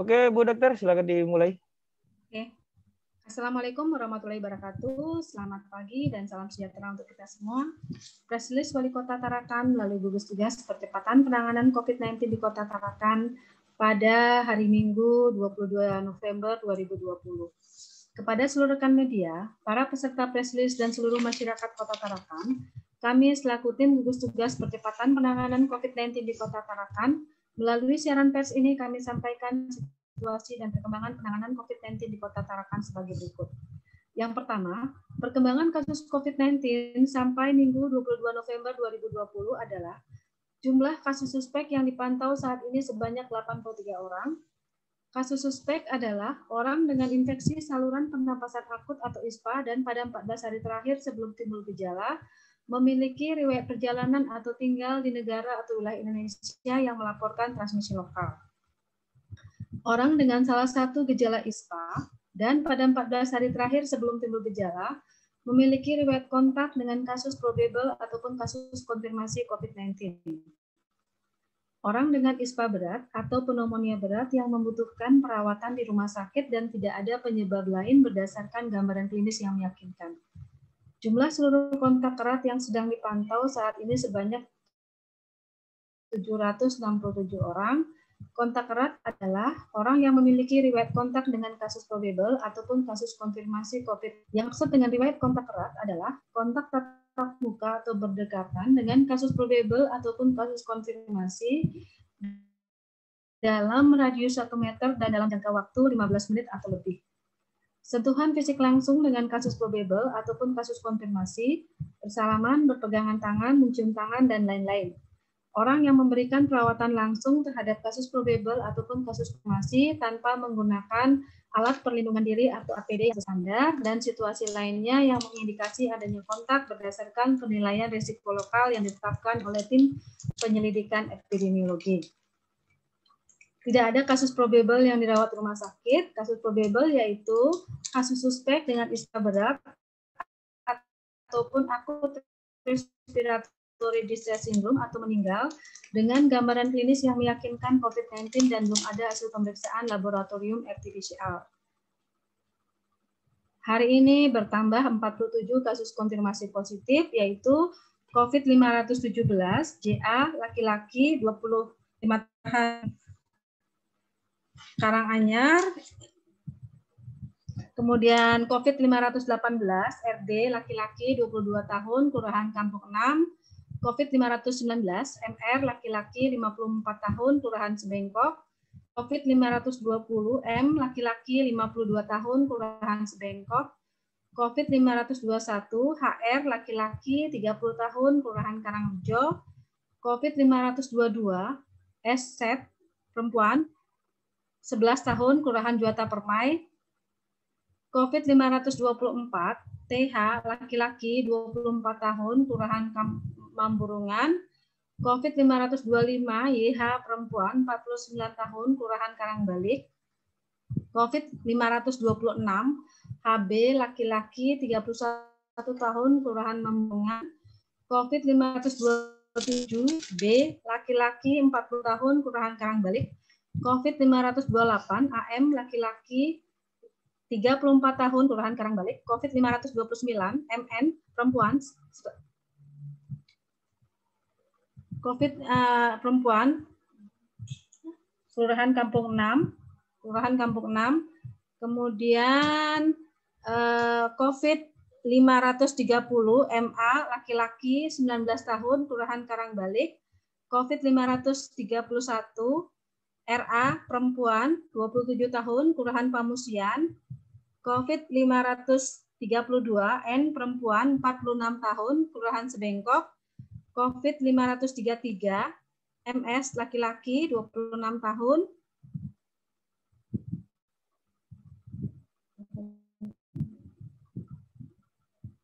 Oke, Bu Dokter, silakan dimulai. Oke. Assalamualaikum warahmatullahi wabarakatuh. Selamat pagi dan salam sejahtera untuk kita semua. Press release Wali Kota Tarakan melalui gugus tugas percepatan penanganan COVID-19 di Kota Tarakan pada hari Minggu 22 November 2020. Kepada seluruh rekan media, para peserta press release dan seluruh masyarakat Kota Tarakan, kami selaku tim gugus tugas percepatan penanganan COVID-19 di Kota Tarakan, melalui siaran pers ini kami sampaikan situasi dan perkembangan penanganan COVID-19 di Kota Tarakan sebagai berikut. Yang pertama, perkembangan kasus COVID-19 sampai Minggu 22 November 2020 adalah jumlah kasus suspek yang dipantau saat ini sebanyak 83 orang. Kasus suspek adalah orang dengan infeksi saluran pernapasan akut atau ISPA dan pada 14 hari terakhir sebelum timbul gejala, memiliki riwayat perjalanan atau tinggal di negara atau wilayah Indonesia yang melaporkan transmisi lokal. Orang dengan salah satu gejala ISPA dan pada 14 hari terakhir sebelum timbul gejala memiliki riwayat kontak dengan kasus probable ataupun kasus konfirmasi COVID-19. Orang dengan ISPA berat atau pneumonia berat yang membutuhkan perawatan di rumah sakit dan tidak ada penyebab lain berdasarkan gambaran klinis yang meyakinkan. Jumlah seluruh kontak erat yang sedang dipantau saat ini sebanyak 767 orang. Kontak erat adalah orang yang memiliki riwayat kontak dengan kasus probable ataupun kasus konfirmasi COVID. Yang maksud dengan riwayat kontak erat adalah kontak tatap muka atau berdekatan dengan kasus probable ataupun kasus konfirmasi dalam radius 1 meter dan dalam jangka waktu 15 menit atau lebih. Sentuhan fisik langsung dengan kasus probable ataupun kasus konfirmasi, bersalaman, berpegangan tangan, mencium tangan, dan lain-lain. Orang yang memberikan perawatan langsung terhadap kasus probable ataupun kasus konfirmasi tanpa menggunakan alat perlindungan diri atau APD yang standar dan situasi lainnya yang mengindikasi adanya kontak berdasarkan penilaian risiko lokal yang ditetapkan oleh tim penyelidikan epidemiologi. Tidak ada kasus probable yang dirawat di rumah sakit. Kasus probable yaitu kasus suspek dengan ISPA berat ataupun akut respiratory distress syndrome atau meninggal dengan gambaran klinis yang meyakinkan COVID-19 dan belum ada hasil pemeriksaan laboratorium RT-PCR. Hari ini bertambah 47 kasus konfirmasi positif, yaitu COVID 517, JA, laki-laki 25 tahun, Karanganyar, kemudian COVID 518, RD, laki-laki 22 tahun, Kelurahan Kampung 6, COVID 519, MR, laki-laki 54 tahun, Kelurahan Sebengkok, COVID 520, M, laki-laki 52 tahun, Kelurahan Sebengkok, COVID 521, HR, laki-laki 30 tahun, Kelurahan Karangrejo, COVID 522, SZ, perempuan, 11 tahun, Kelurahan Juwata Permai, COVID 524, TH, laki-laki 24 tahun, Kelurahan Mamburungan, COVID 525, YH, perempuan 49 tahun, Kelurahan Karangbalik, COVID 526, HB, laki-laki 31 tahun, Kelurahan Mamburungan, COVID 527, B, laki-laki 40 tahun, Kelurahan Karangbalik, COVID 528, AM, laki-laki 34 tahun, Kelurahan Karangbalik, COVID 529, MN, perempuan, COVID perempuan, Kelurahan Kampung 6, kemudian COVID 530, MA, laki-laki 19 tahun, Kelurahan Karangbalik, COVID 531, RA, perempuan, 27 tahun, Kelurahan Pamusian, COVID 532, N, perempuan, 46 tahun, Kelurahan Sebengkok, COVID 533, MS, laki-laki, 26 tahun,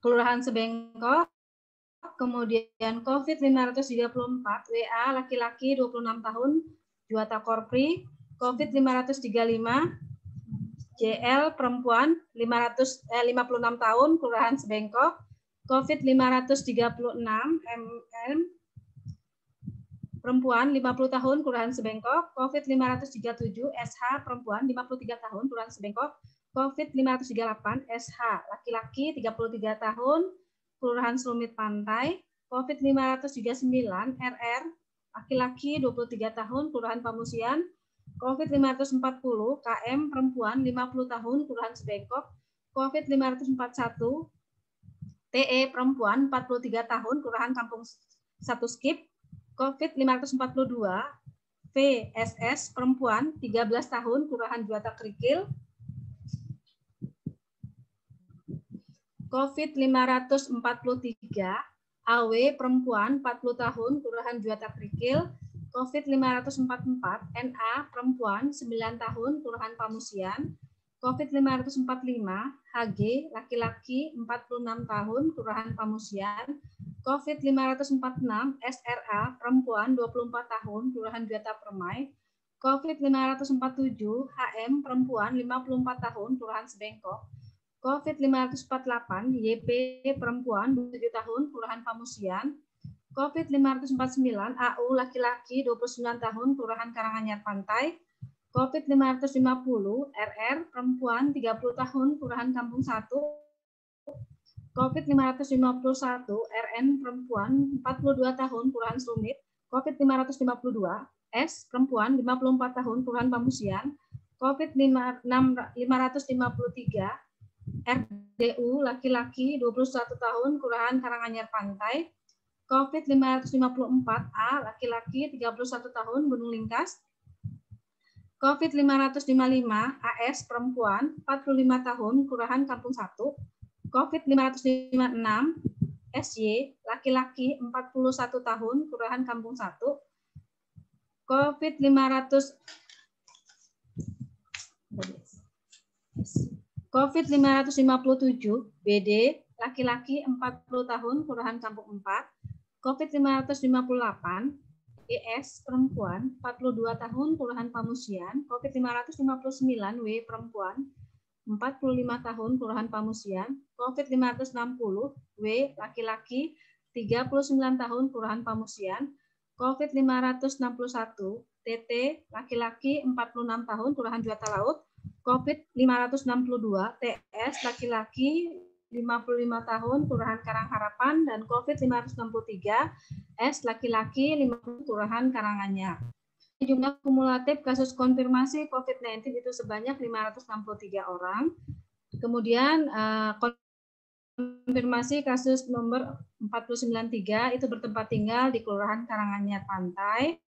Kelurahan Sebengkok, kemudian COVID 534, WA, laki-laki, 26 tahun, Juwata Korpri, COVID 535, JL, perempuan, 56 tahun, Kelurahan Sebengkok, COVID 536, MM, perempuan 50 tahun Kelurahan Sebengkok, COVID 537 SH perempuan 53 tahun Kelurahan Sebengkok, COVID 538 SH laki-laki 33 tahun Kelurahan Selumit Pantai, COVID 539 RR laki-laki 23 tahun Kelurahan Pamusian, COVID 540 KM perempuan 50 tahun Kelurahan Sebengkok, COVID 541 TE perempuan 43 tahun Kelurahan Kampung 1 Skip, COVID 542 VSS perempuan 13 tahun Kelurahan Juata Kerikil, COVID 543 AW perempuan 40 tahun Kelurahan Juata Kerikil, COVID 544 NA perempuan 9 tahun Kelurahan Pamusian, COVID 545 HG laki-laki 46 tahun Kelurahan Pamusian, COVID 546 SRA perempuan 24 tahun Kelurahan Juata Permai, COVID 547 HM perempuan 54 tahun Kelurahan Sebengkok, COVID 548 YP perempuan 27 tahun Kelurahan Pamusian, COVID 549 AU laki-laki 29 tahun Kelurahan Karanganyar Pantai, COVID 550 RR perempuan 30 tahun Kelurahan Kampung 1, COVID 551 RN perempuan 42 tahun Kelurahan Selumit, COVID 552 S perempuan 54 tahun Kelurahan Pamusian, COVID 553 RDU laki-laki 21 tahun Kelurahan Karanganyar Pantai, COVID 554 A laki-laki 31 tahun Gunung Lingkas, COVID 555 AS perempuan 45 tahun Kelurahan Kampung 1, COVID 556 SY laki-laki 41 tahun Kelurahan Kampung 1, COVID 557 BD laki-laki 40 tahun Kelurahan Kampung 4, COVID 558 ES perempuan 42 tahun Kelurahan Pamusian, COVID 559 W perempuan 45 tahun Kelurahan Pamusian, COVID 560 W laki-laki 39 tahun Kelurahan Pamusian, COVID 561 TT laki-laki 46 tahun Kelurahan Juata Laut, COVID 562 TS laki-laki 55 tahun Kelurahan Karangharapan, dan COVID 563 S laki-laki 50 Kelurahan Karanganyar. Jumlah kumulatif kasus konfirmasi COVID-19 itu sebanyak 563 orang. Kemudian konfirmasi kasus nomor 493 itu bertempat tinggal di Kelurahan Karanganyar Pantai.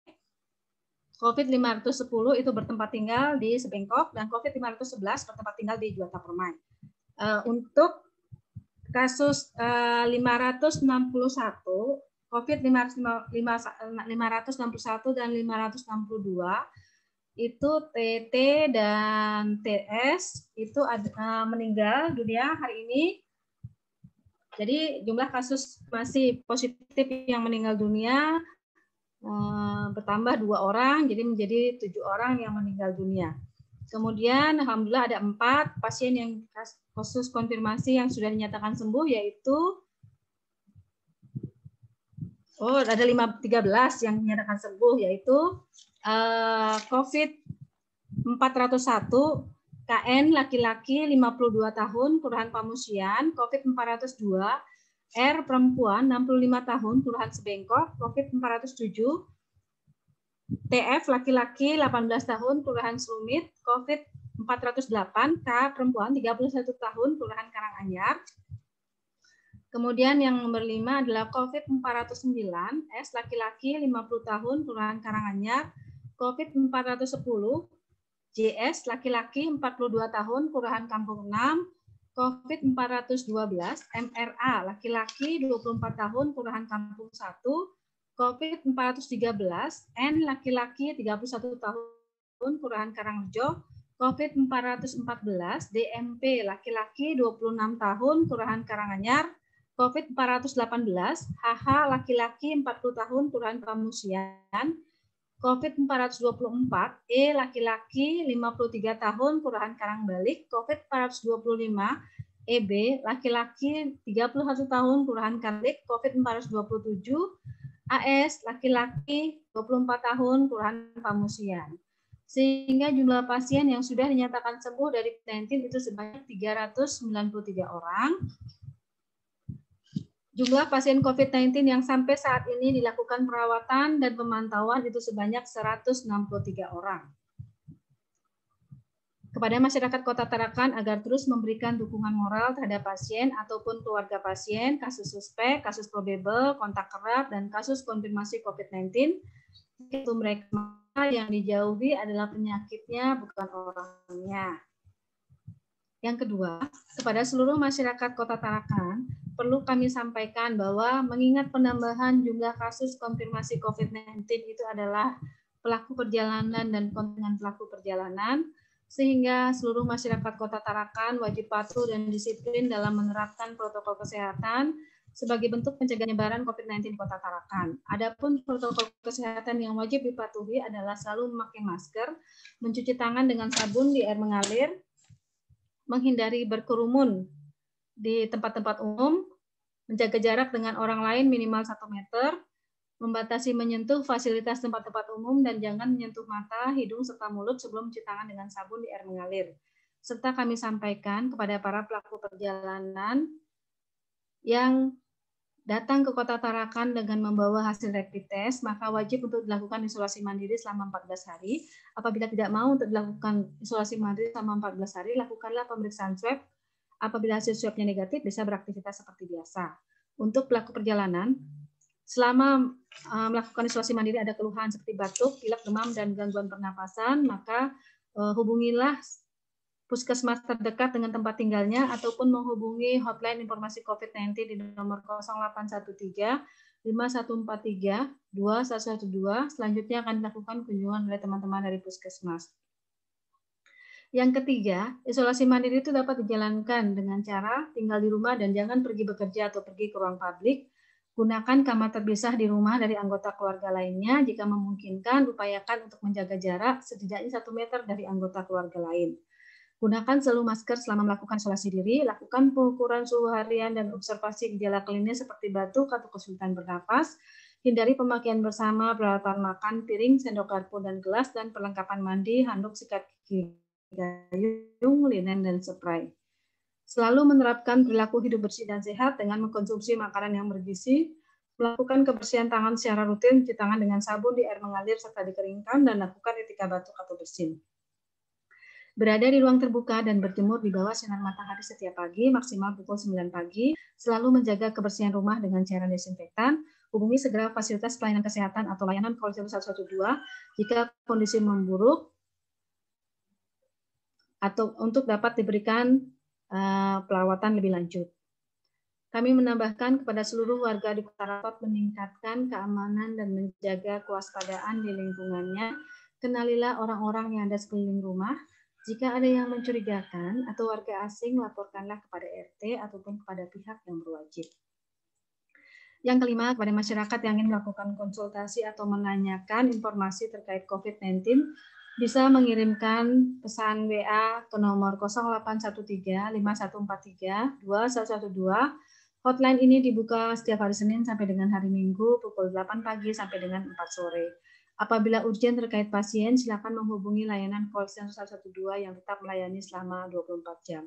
COVID 510 itu bertempat tinggal di Sebengkok, dan COVID 511 bertempat tinggal di Juata Permai. Untuk kasus 561 COVID 561 dan 562 itu TT dan TS itu meninggal dunia hari ini. Jadi jumlah kasus masih positif yang meninggal dunia bertambah 2 orang, jadi menjadi 7 orang yang meninggal dunia. Kemudian alhamdulillah ada 4 pasien yang kasus konfirmasi yang sudah dinyatakan sembuh, yaitu ada 13 yang dinyatakan sembuh, yaitu COVID 401 KN laki-laki 52 tahun Kelurahan Pamusian, COVID 402 R perempuan 65 tahun Kelurahan Sebengkok, COVID 407 TF laki-laki 18 tahun Kelurahan Selumit, COVID 408 K perempuan 31 tahun Kelurahan Karanganyar. Kemudian yang nomor 5 adalah COVID 409 S laki-laki 50 tahun Kelurahan Karanganyar, COVID 410 JS laki-laki 42 tahun Kelurahan Kampung 6, COVID 412 MRA laki-laki 24 tahun Kelurahan Kampung 1, COVID 413 N laki-laki 31 tahun Kelurahan Karangrejo, COVID 414 DMP laki-laki 26 tahun Kelurahan Karanganyar, COVID 418 HH laki-laki 40 tahun Kelurahan Pamusian, COVID 424 E laki-laki 53 tahun Kelurahan Karangbalik, COVID 425 EB laki-laki 31 tahun Kelurahan Karanglik, COVID 427 AS laki-laki 24 tahun Kelurahan Pamusian. Sehingga jumlah pasien yang sudah dinyatakan sembuh dari COVID-19 itu sebanyak 393 orang. Jumlah pasien COVID-19 yang sampai saat ini dilakukan perawatan dan pemantauan itu sebanyak 163 orang. Kepada masyarakat Kota Tarakan agar terus memberikan dukungan moral terhadap pasien ataupun keluarga pasien, kasus suspek, kasus probable, kontak erat, dan kasus konfirmasi COVID-19, itu mereka yang dijauhi adalah penyakitnya, bukan orangnya. Yang kedua, kepada seluruh masyarakat Kota Tarakan, perlu kami sampaikan bahwa mengingat penambahan jumlah kasus konfirmasi COVID-19 itu adalah pelaku perjalanan dan kontingen pelaku perjalanan, sehingga seluruh masyarakat Kota Tarakan wajib patuh dan disiplin dalam menerapkan protokol kesehatan sebagai bentuk pencegahan penyebaran COVID-19 di Kota Tarakan. Adapun protokol kesehatan yang wajib dipatuhi adalah selalu memakai masker, mencuci tangan dengan sabun di air mengalir, menghindari berkerumun di tempat-tempat umum, menjaga jarak dengan orang lain minimal 1 meter, membatasi menyentuh fasilitas tempat-tempat umum, dan jangan menyentuh mata, hidung, serta mulut sebelum mencuci tangan dengan sabun di air mengalir. Serta kami sampaikan kepada para pelaku perjalanan yang datang ke Kota Tarakan dengan membawa hasil rapid test, maka wajib untuk dilakukan isolasi mandiri selama 14 hari. Apabila tidak mau untuk dilakukan isolasi mandiri selama 14 hari, lakukanlah pemeriksaan swab. Apabila hasil swabnya negatif, bisa beraktivitas seperti biasa. Untuk pelaku perjalanan, selama melakukan isolasi mandiri ada keluhan seperti batuk, pilek, demam, dan gangguan pernapasan, maka hubungilah puskesmas terdekat dengan tempat tinggalnya ataupun menghubungi hotline informasi COVID-19 di nomor 0813 5143 2112. Selanjutnya akan dilakukan kunjungan oleh teman-teman dari puskesmas. Yang ketiga, isolasi mandiri itu dapat dijalankan dengan cara tinggal di rumah dan jangan pergi bekerja atau pergi ke ruang publik. Gunakan kamar terpisah di rumah dari anggota keluarga lainnya. Jika memungkinkan, upayakan untuk menjaga jarak setidaknya 1 meter dari anggota keluarga lain. Gunakan selalu masker selama melakukan isolasi diri. Lakukan pengukuran suhu harian dan observasi gejala klinis seperti batuk atau kesulitan bernapas. Hindari pemakaian bersama peralatan makan, piring, sendok garpu, dan gelas, dan perlengkapan mandi, handuk, sikat gigi, gayung, linen, dan spray. Selalu menerapkan perilaku hidup bersih dan sehat dengan mengkonsumsi makanan yang bergizi, melakukan kebersihan tangan secara rutin, cuci tangan dengan sabun di air mengalir serta dikeringkan, dan lakukan etika batuk atau bersin. Berada di ruang terbuka dan berjemur di bawah sinar matahari setiap pagi, maksimal pukul 9 pagi, selalu menjaga kebersihan rumah dengan cairan desinfektan, hubungi segera fasilitas pelayanan kesehatan atau layanan call center 112 jika kondisi memburuk, atau untuk dapat diberikan perawatan lebih lanjut. Kami menambahkan kepada seluruh warga di Kota Tarakan meningkatkan keamanan dan menjaga kewaspadaan di lingkungannya. Kenalilah orang-orang yang ada sekeliling rumah. Jika ada yang mencurigakan atau warga asing, laporkanlah kepada RT ataupun kepada pihak yang berwajib. Yang kelima, kepada masyarakat yang ingin melakukan konsultasi atau menanyakan informasi terkait COVID-19, bisa mengirimkan pesan WA ke nomor 0813 5143 2112. Hotline ini dibuka setiap hari Senin sampai dengan hari Minggu pukul 8 pagi sampai dengan 4 sore. Apabila urgen terkait pasien, silakan menghubungi layanan call center 112 yang tetap melayani selama 24 jam.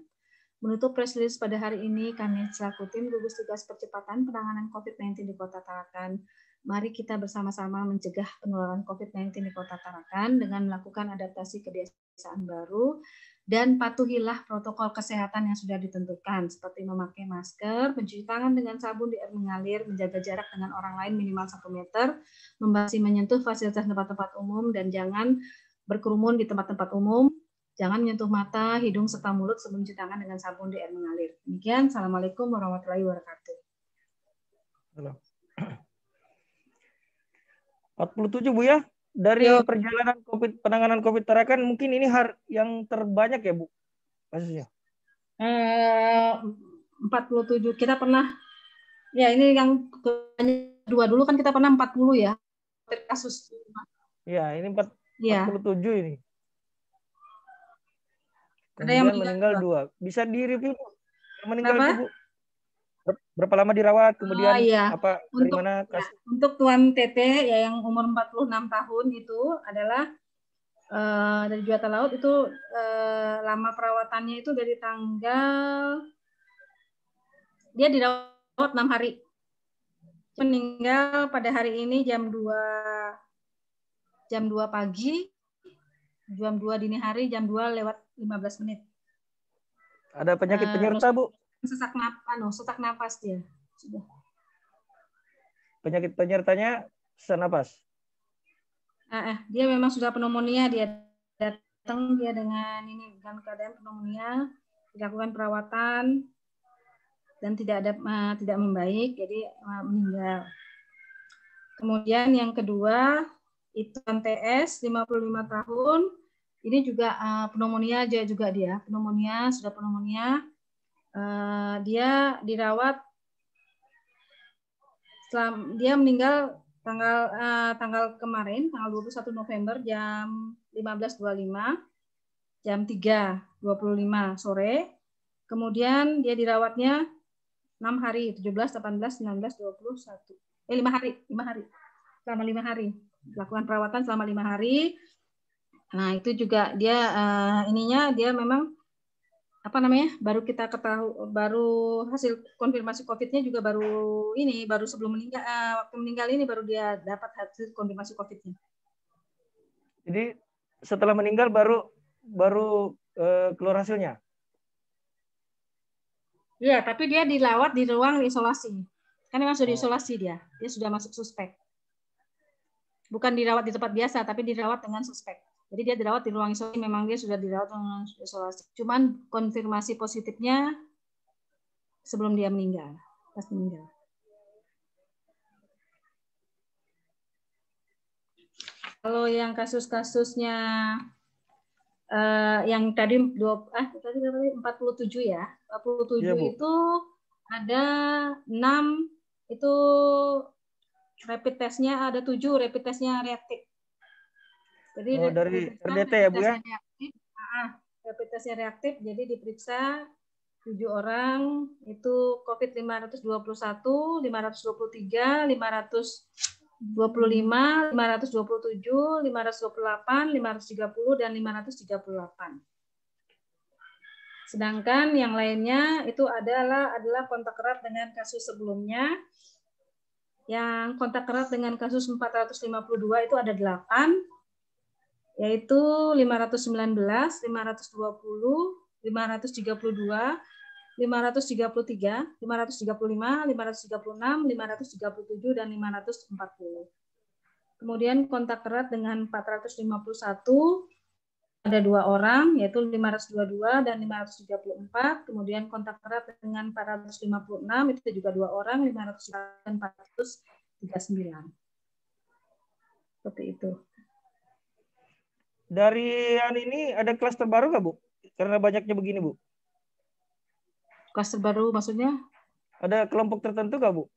Menutup press release pada hari ini, kami selaku tim gugus tugas percepatan penanganan COVID-19 di Kota Tarakan, mari kita bersama-sama mencegah penularan COVID-19 di Kota Tarakan dengan melakukan adaptasi kebiasaan baru dan patuhilah protokol kesehatan yang sudah ditentukan seperti memakai masker, mencuci tangan dengan sabun di air mengalir, menjaga jarak dengan orang lain minimal 1 meter, membatasi menyentuh fasilitas tempat-tempat umum dan jangan berkerumun di tempat-tempat umum. Jangan menyentuh mata, hidung, serta mulut sebelum mencuci tangan dengan sabun di air mengalir. Demikian, Assalamualaikum warahmatullahi wabarakatuh. 47 Bu ya, dari perjalanan penanganan COVID Tarakan mungkin ini yang terbanyak ya Bu kasusnya. 47 kita pernah, ya ini yang kedua dulu kan kita pernah 40 ya kasus. Ya, ini 47 ini. Kemudian meninggal 2. Bisa di-review Bu? Meninggal itu Bu? Berapa lama dirawat, kemudian Iya. apa dari Untuk mana ya, kasus? untuk Tuan Tete ya yang umur 46 tahun itu adalah dari biota laut itu lama perawatannya itu dari tanggal dia dirawat 6 hari. Meninggal pada hari ini jam 2 pagi, jam 2 dini hari, jam 2 lewat 15 menit. Ada penyakit penyerta, Bu? Sesak napas dia. Sudah. Penyakit penyertanya sesak napas. Dia memang sudah pneumonia, dia datang dia dengan keadaan pneumonia, dilakukan perawatan dan tidak membaik, jadi meninggal. Kemudian yang kedua itu TS 55 tahun, ini juga pneumonia juga dia sudah pneumonia. Dia dirawat, dia meninggal tanggal kemarin, tanggal 21 November jam 15.25, jam 3.25 sore. Kemudian dia dirawatnya 6 hari, 17, 18, 19, 21. 5 hari. Selama 5 hari. Lakukan perawatan selama 5 hari. Nah, itu juga dia dia memang baru kita ketahui, baru hasil konfirmasi COVID-nya juga baru sebelum meninggal, waktu meninggal ini baru dia dapat hasil konfirmasi COVID-nya. Jadi setelah meninggal baru keluar hasilnya? Iya, tapi dia dilawat di ruang isolasi. Kan memang sudah diisolasi dia sudah masuk suspek. Bukan dirawat di tempat biasa, tapi dirawat dengan suspek. Jadi dia dirawat di ruang isolasi, memang dia sudah dirawat dengan isolasi. Cuman konfirmasi positifnya sebelum dia meninggal, pas meninggal. Kalau yang kasus-kasusnya yang tadi 47 ya, 47 ya, itu ada 6 itu rapid testnya, ada 7 rapid testnya reaktif. Jadi dari RDT ya, Bu ya? Rapid testnya reaktif, jadi diperiksa 7 orang, itu COVID 521, 523, 525, 527, 528, 530, dan 538. Sedangkan yang lainnya itu adalah kontak erat dengan kasus sebelumnya. Yang kontak erat dengan kasus 452 itu ada 8, yaitu 519, 520, 532, 533, 535, 536, 537, dan 540. Kemudian kontak erat dengan 451 ada 2 orang, yaitu 522 dan 534. Kemudian kontak erat dengan 456 itu juga 2 orang, 500 dan 439. Seperti itu. Dari ini ada klaster baru nggak, Bu? Karena banyaknya begini, Bu. Klaster baru maksudnya? Ada kelompok tertentu nggak, Bu?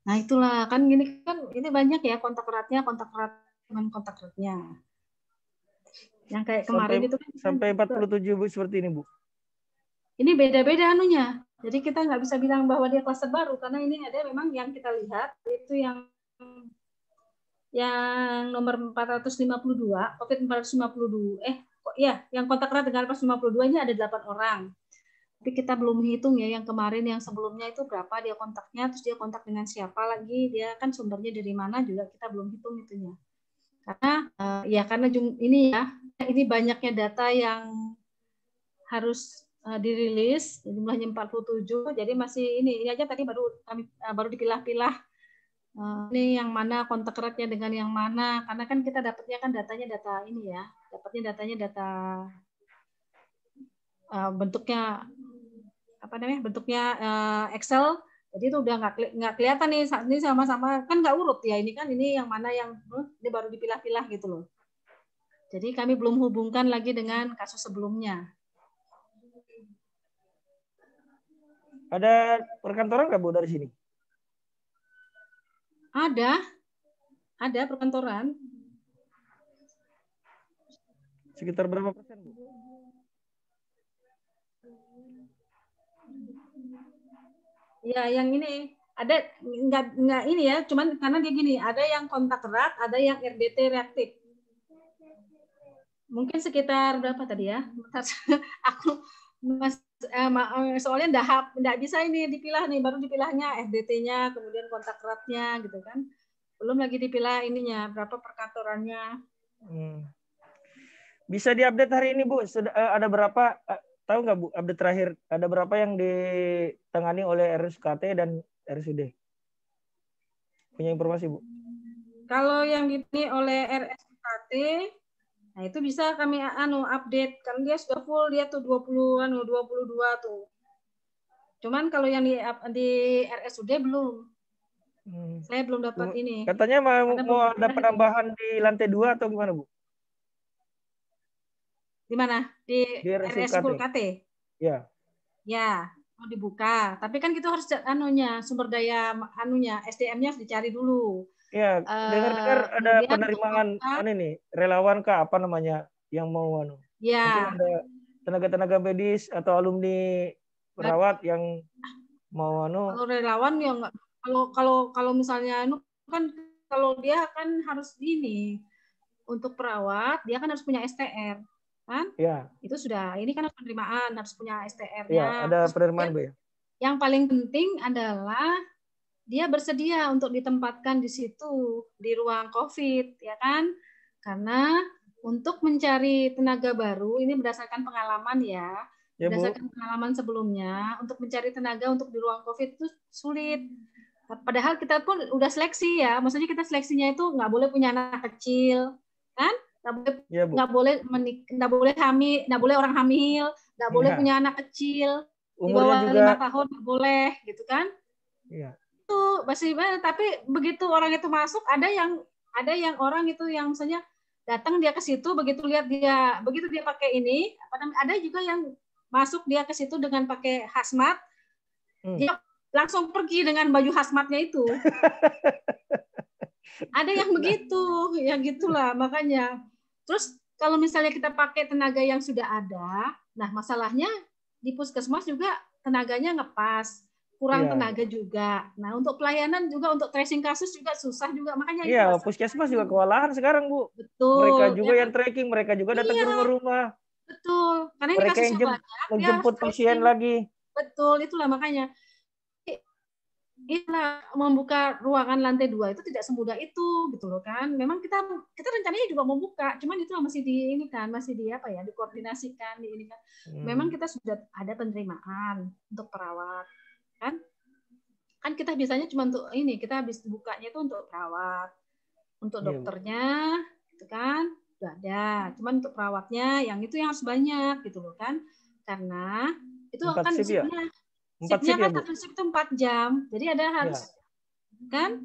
Nah, itulah kan ini banyak ya kontak erat dengan kontak eratnya. Yang kayak kemarin itu kan sampai 47 Bu seperti ini, Bu. Ini beda-beda anunya. Jadi kita nggak bisa bilang bahwa dia klaster baru karena ini ada memang yang kita lihat itu yang nomor 452, COVID 452, yang kontak erat dengan 452 ini ada 8 orang. Tapi kita belum hitung ya yang kemarin, yang sebelumnya itu berapa dia kontaknya, terus dia kontak dengan siapa lagi, dia kan sumbernya dari mana juga kita belum hitung itunya. Karena karena ini banyaknya data yang harus dirilis, jumlahnya 47, jadi masih ini aja tadi baru dipilah-pilah ini yang mana kontak eratnya dengan yang mana, karena kan kita dapatnya kan datanya data ini ya, data bentuknya bentuknya Excel, jadi itu udah nggak kelihatan nih saat ini sama-sama kan nggak urut ya, ini kan ini yang mana yang ini baru dipilah-pilah gitu loh. Jadi kami belum hubungkan lagi dengan kasus sebelumnya. Ada perkantoran nggak, Bu, dari sini? Ada perkantoran. Sekitar berapa persen, Bu? Ya, yang ini ada nggak ini ya, cuman karena dia gini, ada yang kontak erat, ada yang RDT reaktif. Mungkin sekitar berapa tadi ya? Aku soalnya nggak bisa ini dipilah nih, baru dipilahnya RDT-nya, kemudian kontak eratnya gitu kan. Belum lagi dipilah ininya, berapa perkantorannya. Bisa diupdate hari ini, Bu? Sudah ada berapa, tahu nggak, Bu, update terakhir? Ada berapa yang ditangani oleh RSUKT dan RSUD? Punya informasi, Bu? Kalau yang ini oleh RSUKT, nah itu bisa kami update karena dia sudah full, dia tuh 22 tuh. Cuman kalau yang di RSUD belum. Saya belum dapat ini. Katanya mau ada penambahan di lantai 2 atau gimana, Bu? Di mana? Di RSUKT. Ya. Ya, mau dibuka. Tapi kan kita harus sumber daya SDM-nya harus dicari dulu. Ya, dengar-dengar ada penerimaan relawan kah, apa namanya, yang mau ya. Mungkin ada tenaga-tenaga medis atau alumni perawat yang mau Kalau relawan ya enggak, kalau misalnya kan kalau dia kan harus ini untuk perawat dia kan harus punya STR kan? Ya. Itu sudah, ini kan harus penerimaan, harus punya STR-nya. Ya, ada penerimaan, Bu, ya. Yang paling penting adalah dia bersedia untuk ditempatkan di situ, di ruang COVID, ya kan? Karena untuk mencari tenaga baru, ini berdasarkan pengalaman ya berdasarkan pengalaman sebelumnya, untuk mencari tenaga untuk di ruang COVID itu sulit. Padahal kita pun udah seleksi ya, maksudnya kita seleksinya itu nggak boleh punya anak kecil, kan? Nggak boleh hamil, nggak boleh orang hamil, nggak boleh punya anak kecil, di bawah 5 tahun nggak boleh, gitu kan? Iya. Itu masih, tapi begitu orang itu masuk, ada yang orang itu yang misalnya datang dia ke situ, begitu dia pakai ini, ada juga yang masuk dia ke situ dengan pakai hazmat, dia langsung pergi dengan baju hazmatnya itu. Ada yang begitu, ya gitulah makanya. Terus kalau misalnya kita pakai tenaga yang sudah ada, nah masalahnya di puskesmas juga tenaganya ngepas, kurang tenaga juga. Nah untuk pelayanan juga, untuk tracing kasus juga susah juga, makanya iya, puskesmas juga kewalahan sekarang, Bu. Betul. Mereka juga yang tracking, mereka juga datang ke rumah-rumah. Betul, karena ini mereka kasusnya yang menjemput pasien lagi. Betul, itulah makanya. Itulah, membuka ruangan lantai 2 itu tidak semudah itu, gitu loh kan. Memang kita rencananya juga mau buka, cuman itu masih dikoordinasikan, ini kan. Memang kita sudah ada penerimaan untuk perawat, kan? Kan kita biasanya cuma untuk ini, kita habis bukanya itu untuk perawat, untuk dokternya, gitu kan? Udah ada, cuman untuk perawatnya yang itu yang harus banyak, gitu loh kan? Karena itu akan shiftnya. Shiftnya kan satu shift itu 4 jam. Jadi ada harus kan?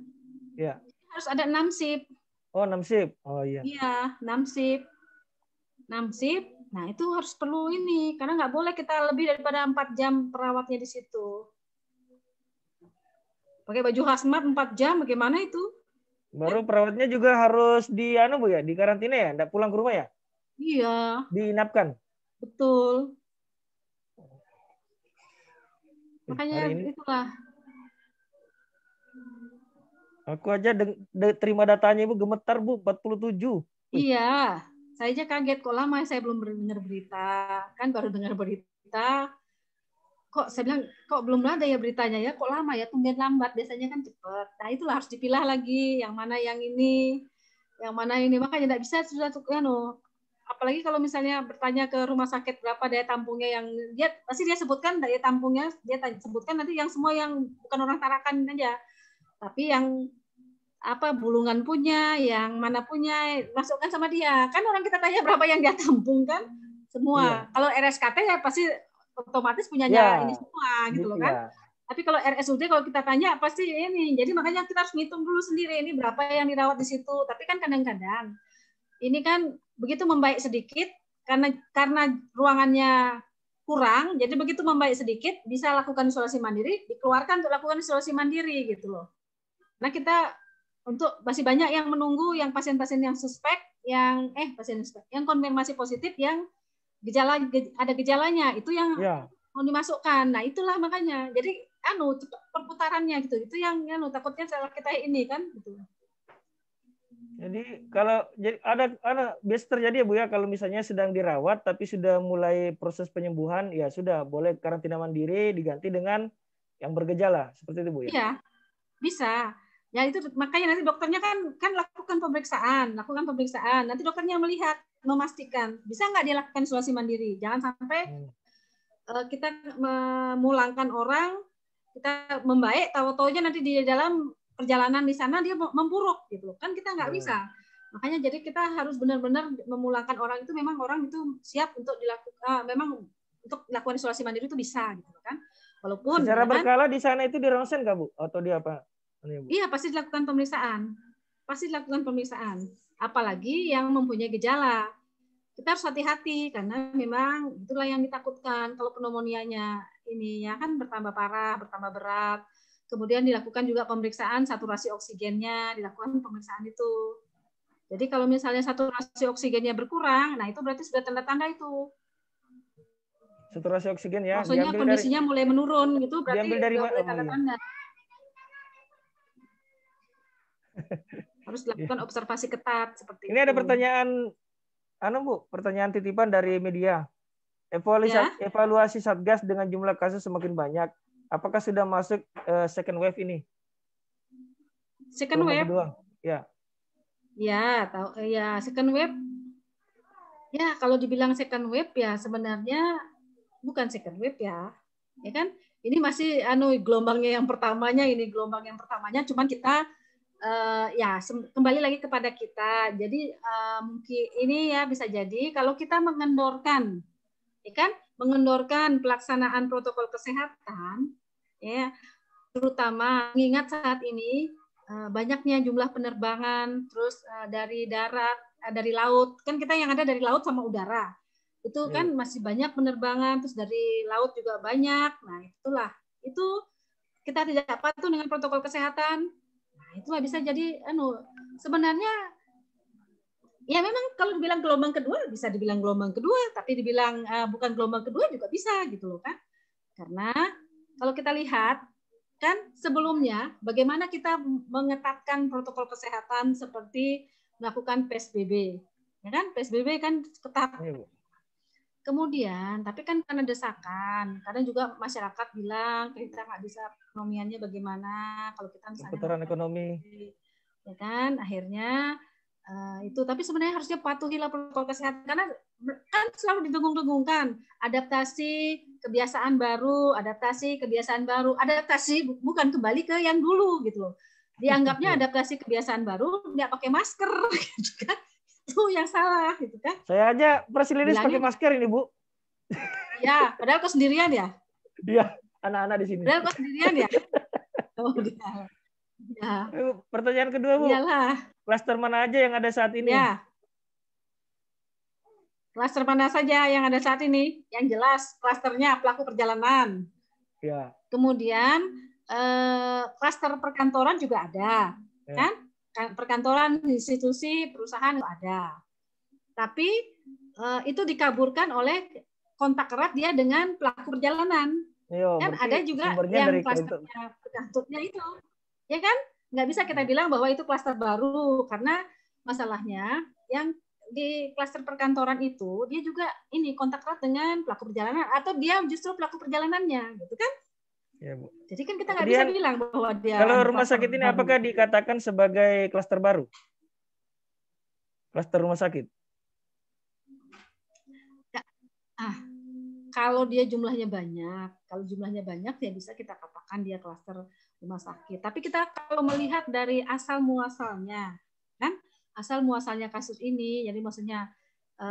Iya. Harus ada 6 shift. Oh, 6 shift. Oh iya. Iya, 6 shift. 6 shift. Nah, itu harus perlu ini karena nggak boleh kita lebih daripada 4 jam perawatnya di situ. Pakai baju hazmat 4 jam bagaimana itu? Baru perawatnya juga harus di Bu ya, di karantina ya, enggak pulang ke rumah ya? Iya. Diinapkan. Betul. Makanya itulah. Aku aja terima datanya Ibu gemetar, Bu, 47. Iya, saya aja kaget kok lama saya belum dengar berita. Kan baru dengar berita. Kok saya bilang kok belum ada ya beritanya ya, kok lama ya, tumben lambat, biasanya kan cepat. Nah, itulah harus dipilah lagi yang mana yang ini, makanya tidak bisa sudah apalagi kalau misalnya bertanya ke rumah sakit berapa daya tampungnya, yang pasti dia sebutkan daya tampungnya, dia sebutkan nanti yang semua yang bukan orang Tarakan aja, tapi yang Bulungan punya, yang mana punya, masukkan sama dia. Kan orang kita tanya berapa yang dia tampung kan, semua. Iya. Kalau RSKT ya pasti otomatis punyanya ini semua gitu loh kan. Tapi kalau RSUD kalau kita tanya pasti ini. Jadi makanya kita harus ngitung dulu sendiri ini berapa yang dirawat di situ. Tapi kan kadang-kadang ini kan begitu membaik sedikit karena ruangannya kurang, jadi begitu membaik sedikit bisa lakukan isolasi mandiri, dikeluarkan untuk lakukan isolasi mandiri gitu loh. Nah kita untuk masih banyak yang menunggu, yang pasien-pasien yang suspek, yang konfirmasi positif, yang ada gejalanya, itu yang mau dimasukkan. Nah itulah makanya. Jadi cepat perputarannya gitu. Itu yang takutnya salah kita ini kan gitu. Jadi kalau ada biasa terjadi ya Bu ya, kalau misalnya sedang dirawat tapi sudah mulai proses penyembuhan, ya sudah boleh karantina mandiri diganti dengan yang bergejala seperti itu Bu ya. Iya, bisa. Ya itu makanya nanti dokternya kan lakukan pemeriksaan. Nanti dokternya melihat, memastikan bisa nggak dia lakukan isolasi mandiri. Jangan sampai kita memulangkan orang, kita membaik, tahu-taunya nanti di dalam perjalanan di sana dia memburuk gitu. Kan kita nggak bisa. Makanya jadi kita harus benar-benar memulangkan orang itu, memang orang itu siap untuk dilakukan, memang untuk dilakukan isolasi mandiri itu bisa gitu kan. Walaupun secara ya kan, berkala di sana itu di ronsen nggak Bu? Atau di apa? iya pasti dilakukan pemeriksaan. Apalagi yang mempunyai gejala. Kita harus hati-hati karena memang itulah yang ditakutkan kalau pneumonianya ini ya kan bertambah parah, bertambah berat. Kemudian dilakukan juga pemeriksaan saturasi oksigennya, dilakukan pemeriksaan itu. Jadi kalau misalnya saturasi oksigennya berkurang, nah itu berarti sudah tanda-tanda itu. Saturasi oksigen ya. Maksudnya kondisinya mulai menurun gitu, berarti diambil dari mulai tanda-tanda. Harus dilakukan observasi ketat seperti ini itu. Ada pertanyaan, Bu, pertanyaan titipan dari media. Evaluasi Satgas dengan jumlah kasus semakin banyak. Apakah sudah masuk second wave ini? Second wave? Kedua. Ya. Ya, second wave. Ya, kalau dibilang second wave ya sebenarnya bukan second wave ya. Ya kan? Ini masih gelombang yang pertamanya, cuman kita kembali lagi kepada kita. Jadi mungkin ini ya bisa jadi kalau kita mengendorkan pelaksanaan protokol kesehatan, ya terutama mengingat saat ini banyaknya jumlah penerbangan, terus dari darat, dari laut, kan kita yang ada dari laut sama udara, itu kan masih banyak penerbangan, terus dari laut juga banyak. Nah itu kita tidak patuh dengan protokol kesehatan. Nah itulah bisa jadi sebenarnya ya memang kalau dibilang gelombang kedua bisa dibilang gelombang kedua, tapi dibilang bukan gelombang kedua juga bisa gitu loh kan. Karena kalau kita lihat kan sebelumnya bagaimana kita mengetatkan protokol kesehatan seperti melakukan PSBB. Ya kan? PSBB kan ketat. Kemudian, tapi kan karena desakan, kadang juga masyarakat bilang kita nggak bisa ekonomiannya bagaimana kalau kita misalnya perputaran ekonomi, ya kan? Akhirnya itu, tapi sebenarnya harusnya patuhilah protokol kesehatan karena kan selalu didengung-dengungkan adaptasi kebiasaan baru, adaptasi bukan kembali ke yang dulu gitu loh. Dianggapnya adaptasi kebiasaan baru nggak pakai masker gitu kan. Itu yang salah gitu kan. Saya aja presilis pakai masker ini Bu. Ya, padahal kok sendirian ya? Iya, anak-anak di sini. Padahal kok sendirian ya? Oh, ya. Pertanyaan kedua Bu. Iyalah. Klaster mana aja yang ada saat ini? Ya. Klaster mana saja yang ada saat ini? Yang jelas klasternya pelaku perjalanan. Ya. Kemudian klaster perkantoran juga ada, kan? Perkantoran, institusi, perusahaan ada. Tapi itu dikaburkan oleh kontak erat dia dengan pelaku perjalanan. Kan ada juga yang klasternya perkantornya itu, ya kan? Nggak bisa kita bilang bahwa itu klaster baru karena masalahnya yang di klaster perkantoran itu dia juga ini kontak erat dengan pelaku perjalanan atau dia justru pelaku perjalanannya, gitu kan? Ya, Bu. Jadi kan kita nggak bisa bilang bahwa dia. Kalau rumah sakit ini baru. Apakah dikatakan sebagai klaster baru? Klaster rumah sakit? Ya, kalau dia jumlahnya banyak ya bisa kita katakan dia klaster rumah sakit. Tapi kita kalau melihat dari asal muasalnya, kan? Asal muasalnya kasus ini, jadi maksudnya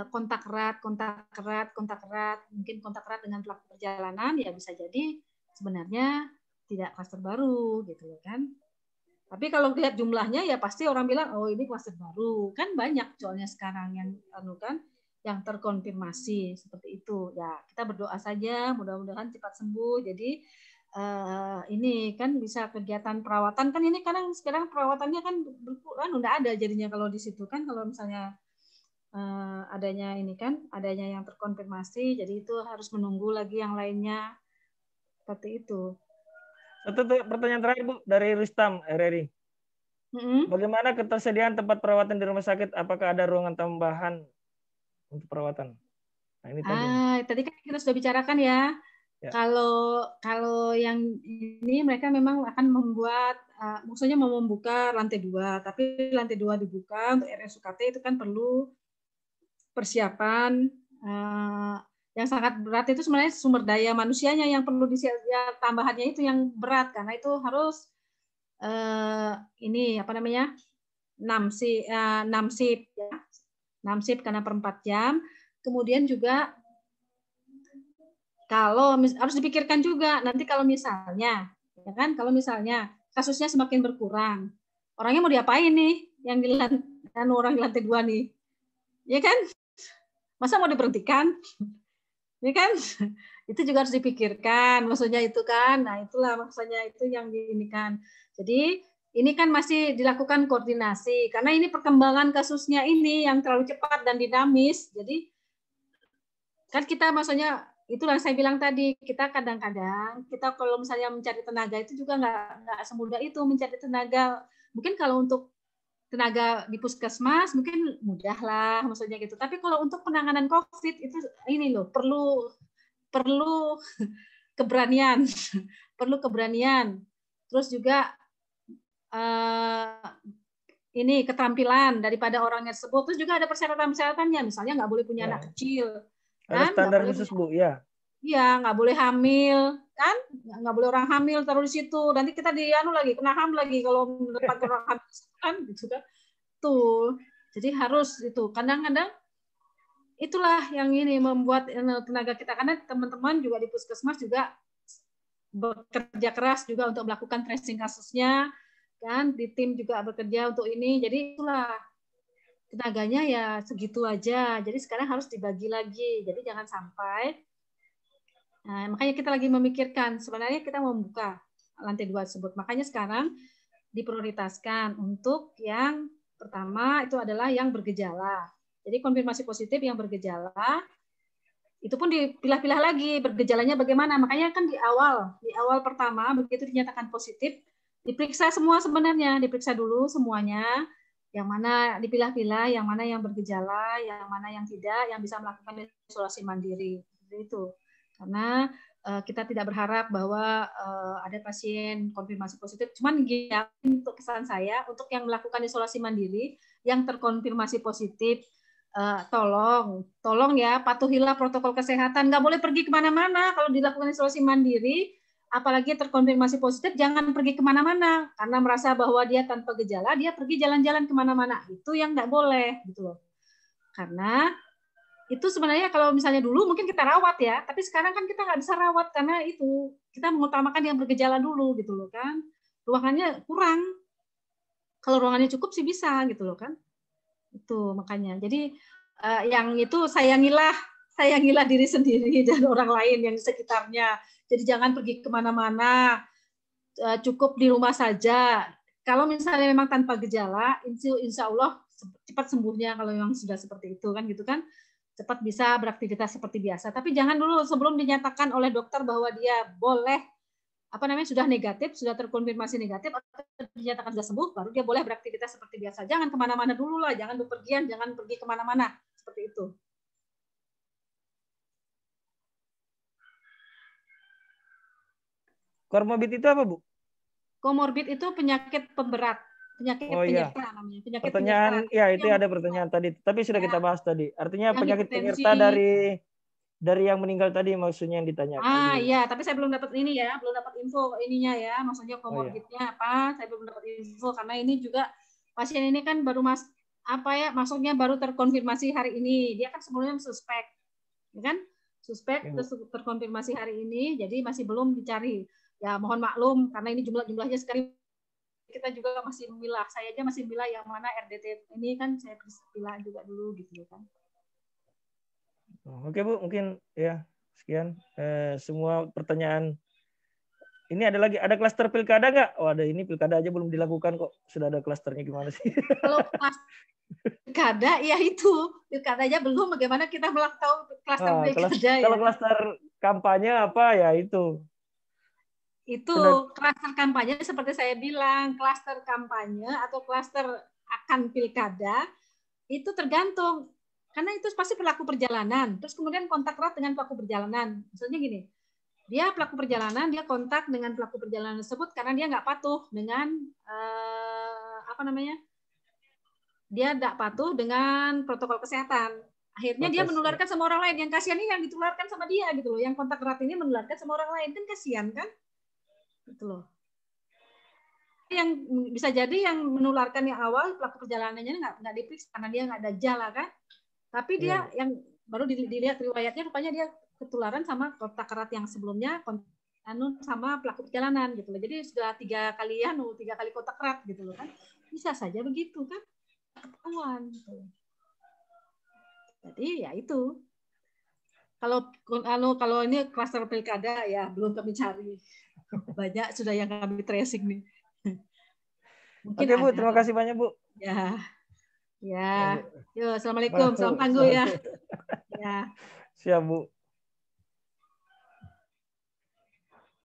kontak erat, mungkin kontak erat dengan pelaku perjalanan, ya bisa jadi sebenarnya tidak klaster baru gitu kan. Tapi kalau lihat jumlahnya ya pasti orang bilang oh ini klaster baru. Kan banyak soalnya sekarang yang yang terkonfirmasi seperti itu. Ya, kita berdoa saja mudah-mudahan cepat sembuh. Jadi ini kan bisa kegiatan perawatan kan ini kadang sekarang perawatannya kan udah ada jadinya kalau di situ kan kalau misalnya adanya yang terkonfirmasi, jadi itu harus menunggu lagi yang lainnya. Seperti itu. Satu pertanyaan terakhir Bu dari Rustam RRI. Bagaimana ketersediaan tempat perawatan di rumah sakit? Apakah ada ruangan tambahan untuk perawatan? Nah, ini tadi kan kita sudah bicarakan ya. Kalau yang ini mereka memang akan membuat, maksudnya mau membuka lantai 2, tapi lantai 2 dibuka untuk RSUKT itu kan perlu persiapan yang sangat berat. Itu sebenarnya sumber daya manusianya yang perlu tambahannya itu yang berat, karena itu harus ini apa namanya 6 shift ya, 6 shift karena per 4 jam. Kemudian juga kalau harus dipikirkan juga nanti kalau misalnya ya kan, kalau misalnya kasusnya semakin berkurang, orangnya mau diapain nih yang di orang di lantai 2 nih, ya kan, masa mau diberhentikan, ya kan, itu juga harus dipikirkan, maksudnya itu kan. Nah itulah maksudnya itu yang diinikan. Jadi ini kan masih dilakukan koordinasi karena ini perkembangan kasusnya ini yang terlalu cepat dan dinamis. Jadi kan kita maksudnya itulah saya bilang tadi, kita kadang-kadang kita kalau misalnya mencari tenaga itu juga nggak semudah itu mencari tenaga. Mungkin kalau untuk tenaga di puskesmas mungkin mudah lah maksudnya gitu. Tapi kalau untuk penanganan COVID itu ini loh perlu keberanian, perlu keberanian. Terus juga ini keterampilan daripada orangnya tersebut. Terus juga ada persyaratan-persyaratannya, misalnya nggak boleh punya anak kecil. Ada standar khusus Bu, ya. Iya, nggak boleh hamil, kan? Nggak boleh orang hamil taruh di situ. Nanti kita kena HAM lagi kalau depan orang hamil kan, gitu kan? Tuh, jadi harus itu. Kadang-kadang itulah yang ini membuat tenaga kita, karena teman-teman juga di puskesmas juga bekerja keras juga untuk melakukan tracing kasusnya, kan? Di tim juga bekerja untuk ini. Jadi itulah tenaganya ya segitu aja. Jadi sekarang harus dibagi lagi. Jadi jangan sampai. Nah, makanya kita lagi memikirkan. Sebenarnya kita mau membuka lantai 2 tersebut. Makanya sekarang diprioritaskan untuk yang pertama itu adalah yang bergejala. Jadi konfirmasi positif yang bergejala. Itu pun dipilah-pilah lagi bergejalanya bagaimana. Makanya kan di awal pertama begitu dinyatakan positif, diperiksa semua sebenarnya. Diperiksa dulu semuanya. Yang mana dipilah-pilah, yang mana yang bergejala, yang mana yang tidak, yang bisa melakukan isolasi mandiri. Itu. Karena kita tidak berharap bahwa ada pasien konfirmasi positif. Cuman ya, untuk kesan saya, untuk yang melakukan isolasi mandiri, yang terkonfirmasi positif, tolong ya, patuhilah protokol kesehatan. Nggak boleh pergi kemana-mana kalau dilakukan isolasi mandiri. Apalagi terkonfirmasi positif, jangan pergi kemana-mana karena merasa bahwa dia tanpa gejala, dia pergi jalan-jalan kemana-mana. Itu yang nggak boleh, gitu loh. Karena itu sebenarnya kalau misalnya dulu mungkin kita rawat ya, tapi sekarang kan kita nggak bisa rawat karena itu kita mengutamakan yang bergejala dulu, gitu loh kan. Ruangannya kurang. Kalau ruangannya cukup sih bisa, gitu loh kan. Itu makanya. Jadi yang itu sayangilah diri sendiri dan orang lain yang di sekitarnya. Jadi jangan pergi kemana-mana, cukup di rumah saja. Kalau misalnya memang tanpa gejala, insya Allah cepat sembuhnya kalau memang sudah seperti itu kan gitu kan, cepat bisa beraktivitas seperti biasa. Tapi jangan dulu sebelum dinyatakan oleh dokter bahwa dia boleh sudah negatif, sudah terkonfirmasi negatif atau dinyatakan sudah sembuh, baru dia boleh beraktivitas seperti biasa. Jangan kemana-mana dulu lah, jangan bepergian, jangan pergi kemana-mana seperti itu. Komorbid itu apa, Bu? Komorbid itu penyakit pemberat, penyakit penyerta namanya. Penyakit pertanyaan penyerta. Ya itu ada pertanyaan tadi, tapi sudah kita bahas tadi. Artinya penyakit penyerta dari yang meninggal tadi maksudnya yang ditanyakan. Iya, tapi saya belum dapat ini ya, belum dapat info ininya ya, maksudnya komorbidnya apa? Saya belum dapat info karena ini juga pasien ini kan baru maksudnya baru terkonfirmasi hari ini. Dia kan sebelumnya suspek, ya kan? Suspek terus terkonfirmasi hari ini, jadi masih belum dicari. Ya mohon maklum karena ini jumlahnya sekali kita juga masih memilah. Saya aja masih memilah yang mana RDT ini kan saya pilah juga dulu gitu kan. Oke Bu, mungkin ya sekian semua pertanyaan. Ini ada klaster pilkada nggak? Oh ada, ini pilkada aja belum dilakukan kok. Sudah ada klasternya, gimana sih? Kalau pilkada ya itu pilkada aja belum, bagaimana kita melakukan klaster pilkada ya? Kalau klaster kampanye apa ya itu? Itu klaster kampanye seperti saya bilang, klaster kampanye atau klaster akan pilkada itu tergantung. Karena itu pasti pelaku perjalanan. Terus kemudian kontak erat dengan pelaku perjalanan. Misalnya gini, dia pelaku perjalanan, dia kontak dengan pelaku perjalanan tersebut karena dia nggak patuh dengan dia tidak patuh dengan protokol kesehatan. Akhirnya dia menularkan sama orang lain. Yang kasihan ini yang ditularkan sama dia gitu loh. Yang kontak erat ini menularkan sama orang lain, kan kasihan kan? Gitu loh. Yang bisa jadi yang menularkan yang awal pelaku perjalanannya nggak diperiksa karena dia nggak ada gejala kan. Tapi dia yang baru dilihat riwayatnya rupanya dia ketularan sama kontak erat yang sebelumnya sama pelaku perjalanan gitu loh. Jadi sudah 3 kali kontak erat gitu loh kan. Bisa saja begitu kan. Ketahuan gitu. Jadi ya itu. Kalau ini klaster pilkada ya belum kami cari. Banyak sudah yang kami tracing nih. Mungkin oke Bu, terima kasih banyak Bu. Ya. Ya. Yo, assalamualaikum. Salam tangguh ya. Ya. Siap Bu.